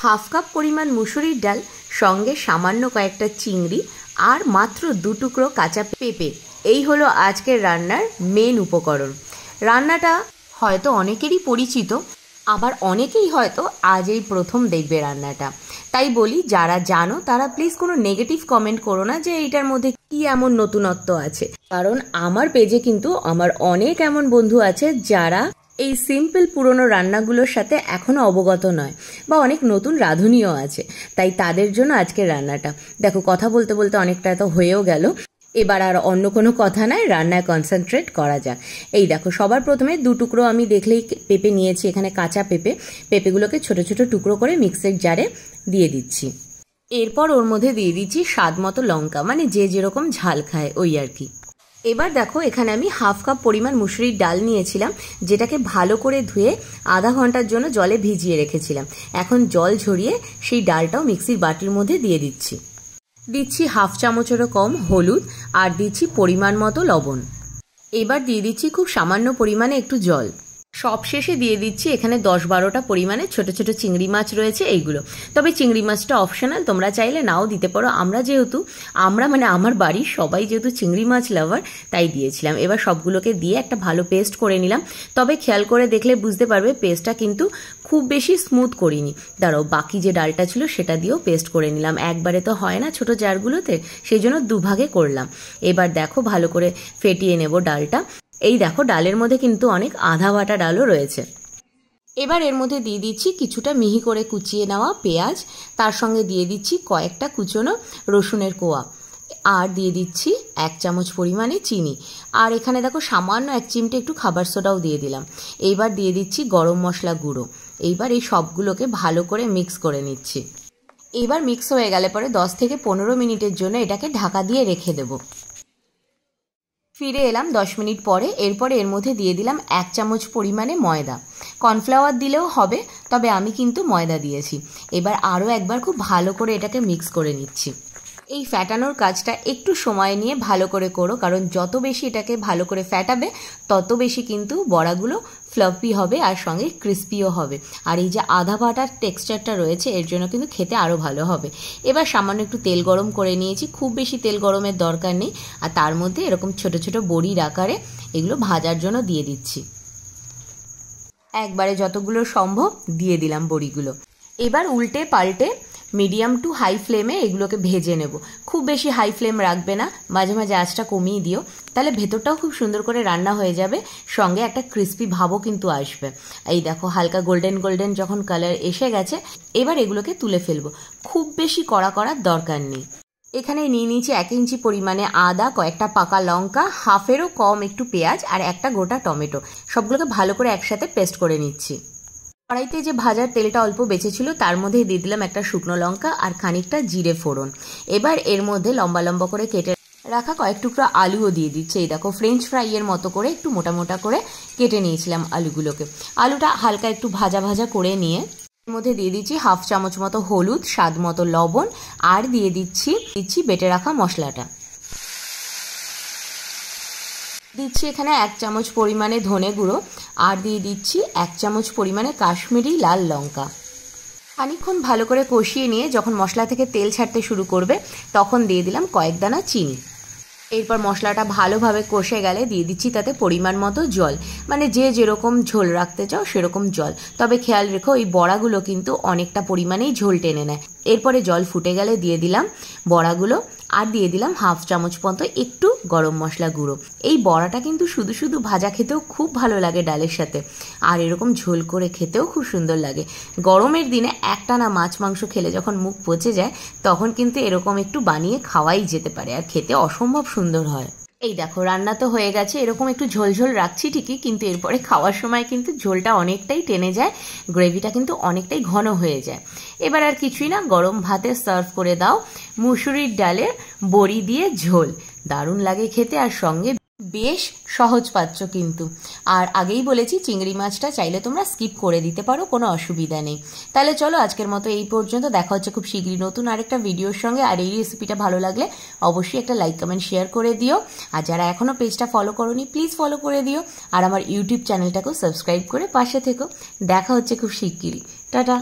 Half cup পরিমাণ মুসুরির ডাল, সঙ্গে সামান্য কয়েকটা চিংড়ি আর মাত্র 2 টুকরো কাঁচা পেঁপে, এই হলো আজকের রান্নার মেন উপকরণ। রান্নাটা হয়তো অনেকেরই পরিচিত, আবার অনেকেই হয়তো আজ এই প্রথম দেখবে রান্নাটা। তাই বলি, যারা জানো তারা প্লিজ কোনো নেগেটিভ কমেন্ট করো না যে এইটার মধ্যে কি এমন নতুনত্ব আছে, কারণ আমার পেজে কিন্তু আমার অনেক এমন বন্ধু আছে যারা এই সিম্পল পুরনো রান্নাগুলোর সাথে এখনো অবগত নয়, বা অনেক নতুন রাঁধুনিও আছে। তাই তাদের জন্য আজকের রান্নাটা। দেখো, কথা বলতে বলতে অনেকটা তো হয়েও গেল, এবার আর অন্য কোনো কথা নাই, রান্নায় কনসেন্ট্রেট করা যাক। এই দেখো, সবার প্রথমে 2 টুকরো আমি দেখলেই পেঁপে নিয়েছি, এখানে কাঁচা পেঁপেগুলোকে ছোট ছোট টুকরো করে মিক্সির জারে দিয়ে দিচ্ছি। এরপর ওর মধ্যে দিয়ে দিচ্ছি স্বাদ মতো লঙ্কা, মানে যে যেরকম ঝাল খায় ওই আর কি। এবার দেখো, এখানে আমি হাফ কাপ পরিমাণ মুসুরির ডাল নিয়েছিলাম, যেটাকে ভালো করে ধুয়ে আধা ঘন্টার জন্য জলে ভিজিয়ে রেখেছিলাম। এখন জল ঝরিয়ে সেই ডালটাও মিক্সির বাটির মধ্যে দিয়ে দিচ্ছি হাফ চামচেরও কম হলুদ, আর দিচ্ছি পরিমাণ মতো লবণ। এবার দিয়ে দিচ্ছি খুব সামান্য পরিমাণে একটু জল। সবশেষে দিয়ে দিচ্ছি এখানে 10-12টা পরিমাণে ছোট ছোট চিংড়ি মাছ রয়েছে এইগুলো। তবে চিংড়ি মাছটা অপশনাল, তোমরা চাইলে নাও দিতে পারো। আমরা মানে আমার বাড়ির সবাই যেহেতু চিংড়ি মাছ লাভার, তাই দিয়েছিলাম। এবার সবগুলোকে দিয়ে একটা ভালো পেস্ট করে নিলাম। তবে খেয়াল করে দেখলে বুঝতে পারবে পেস্টটা কিন্তু খুব বেশি স্মুথ করিনি। দাঁড়াও, বাকি যে ডালটা ছিল সেটা দিয়েও পেস্ট করে নিলাম। একবারে তো হয় না ছোট জারগুলোতে, সেই জন্য দুভাগে করলাম। এবার দেখো, ভালো করে ফেটিয়ে নেব ডালটা। এই দেখো, ডালের মধ্যে কিন্তু অনেক আধা বাটা ডালও রয়েছে। এবার এর মধ্যে দিয়ে দিচ্ছি কিছুটা মিহি করে কুচিয়ে নেওয়া পেঁয়াজ, তার সঙ্গে দিয়ে দিচ্ছি কয়েকটা কুচনো রসুনের কোয়া, আর দিয়ে দিচ্ছি 1 চামচ পরিমাণে চিনি। আর এখানে দেখো সামান্য 1 চিমটে একটু খাবার সোডাও দিয়ে দিলাম। এইবার দিয়ে দিচ্ছি গরম মশলা গুঁড়ো। এইবার এই সবগুলোকে ভালো করে মিক্স করে নিচ্ছি। এইবার মিক্স হয়ে গেলে পরে 10 থেকে 15 মিনিটের জন্য এটাকে ঢাকা দিয়ে রেখে দেবো। ফিরে এলাম 10 মিনিট পরে। এরপরে এর মধ্যে দিয়ে দিলাম 1 চামচ পরিমাণে ময়দা। কর্নফ্লাওয়ার দিলেও হবে, তবে আমি কিন্তু ময়দা দিয়েছি। এবার আরও একবার খুব ভালো করে এটাকে মিক্স করে নিচ্ছি। এই ফ্যাটানোর কাজটা একটু সময় নিয়ে ভালো করে করো, কারণ যত বেশি এটাকে ভালো করে ফ্যাটাবে তত বেশি কিন্তু বড়াগুলো ফ্লাফি হবে আর সঙ্গে ক্রিস্পিও হবে। আর এই যে আধা বাটার টেক্সচারটা রয়েছে, এর জন্য কিন্তু খেতে আরও ভালো হবে। এবার সামান্য একটু তেল গরম করে নিয়েছি, খুব বেশি তেল গরমের দরকার নেই। আর তার মধ্যে এরকম ছোট ছোট বড়ির আকারে এগুলো ভাজার জন্য দিয়ে দিচ্ছি। একবারে যতগুলো সম্ভব দিয়ে দিলাম বড়িগুলো। এবার উল্টে পাল্টে মিডিয়াম টু হাই ফ্লেমে এগুলোকে ভেজে নেব। খুব বেশি হাই ফ্লেম রাখবে না, মাঝে মাঝে আঁচটা কমিয়ে দিও, তাহলে ভেতরটাও খুব সুন্দর করে রান্না হয়ে যাবে, সঙ্গে একটা ক্রিস্পি ভাবও কিন্তু আসবে। এই দেখো, হালকা গোল্ডেন গোল্ডেন যখন কালার এসে গেছে, এবার এগুলোকে তুলে ফেলবো। খুব বেশি কড়া করার দরকার নেই। এখানে নিয়ে নিয়েছি 1 ইঞ্চি পরিমাণে আদা, কয়েকটা পাকা লঙ্কা, হাফেরও কম একটু পেঁয়াজ, আর একটা গোটা টমেটো। সবগুলোকে ভালো করে একসাথে পেস্ট করে নিচ্ছি। কড়াইতে যে ভাজার তেলটা অল্প বেঁচেছিল তার মধ্যে দিয়ে দিলাম একটা শুকনো লঙ্কা আর খানিকটা জিরে ফোড়ন। এবার এর মধ্যে লম্বা লম্বা করে কেটে রাখা কয়েক টুকরো আলুও দিয়ে দিচ্ছে। এই দেখো, ফ্রেঞ্চ ফ্রাইয়ের মতো করে একটু মোটা মোটা করে কেটে নিয়েছিলাম আলুগুলোকে। আলুটা হালকা একটু ভাজা ভাজা করে নিয়ে এর মধ্যে দিয়ে দিচ্ছি হাফ চামচ মতো হলুদ, স্বাদ মতো লবণ, আর দিয়ে দিচ্ছি বেটে রাখা মশলাটা। দিচ্ছি এখানে 1 চামচ পরিমাণে ধনে গুঁড়ো, আর দিয়ে দিচ্ছি 1 চামচ পরিমাণে কাশ্মীরি লাল লঙ্কা। খানিকক্ষণ ভালো করে কষিয়ে নিয়ে যখন মশলা থেকে তেল ছাড়তে শুরু করবে, তখন দিয়ে দিলাম কয়েক দানা চিনি। এরপর মশলাটা ভালোভাবে কষে গেলে দিয়ে দিচ্ছি তাতে পরিমাণ মতো জল, মানে যে যেরকম ঝোল রাখতে চাও সেরকম জল। তবে খেয়াল রেখো, এই বড়াগুলো কিন্তু অনেকটা পরিমাণেই ঝোল টেনে নেয়। এরপরে জল ফুটে গেলে দিয়ে দিলাম বড়াগুলো, আর দিয়ে দিলাম হাফ চামচ মতো একটু গরম মশলা গুঁড়ো। এই বড়াটা কিন্তু শুধু শুধু ভাজা খেতেও খুব ভালো লাগে ডালের সাথে, আর এরকম ঝোল করে খেতেও খুব সুন্দর লাগে। গরমের দিনে একটানা মাছ মাংস খেলে যখন মুখ পচে যায়, তখন কিন্তু এরকম একটু বানিয়ে খাওয়াই যেতে পারে, আর খেতে অসম্ভব সুন্দর হয়। এই দেখো, রান্না তো হয়ে গেছে। এরকম একটু ঝোল ঝোল রাখছি ঠিকই, কিন্তু এরপরে খাওয়ার সময় কিন্তু ঝোলটা অনেকটাই টেনে যায়, গ্রেভিটা কিন্তু অনেকটাই ঘন হয়ে যায়। এবার আর কিছুই না, গরম ভাতে সার্ভ করে দাও মুসুরির ডালের বড়ি দিয়ে ঝোল। দারুণ লাগে খেতে, আর সঙ্গে বেশ সহজ পাচ্ছ কিন্তু। আর আগেই বলেছি, চিংড়ি মাছটা চাইলে তোমরা স্কিপ করে দিতে পারো, কোনো অসুবিধা নেই। তাহলে চলো, আজকের মতো এই পর্যন্ত। দেখা হচ্ছে খুব শীঘ্রই নতুন আরেকটা ভিডিওর সঙ্গে। আর এই রেসিপিটা ভালো লাগলে অবশ্যই একটা লাইক কমেন্ট শেয়ার করে দিও। আর যারা এখনো পেজটা ফলো করোনি, প্লিজ ফলো করে দিও। আর আমার ইউটিউব চ্যানেলটাকেও সাবস্ক্রাইব করে পাশে থেকো। দেখা হচ্ছে খুব শীঘ্রই। টাটা।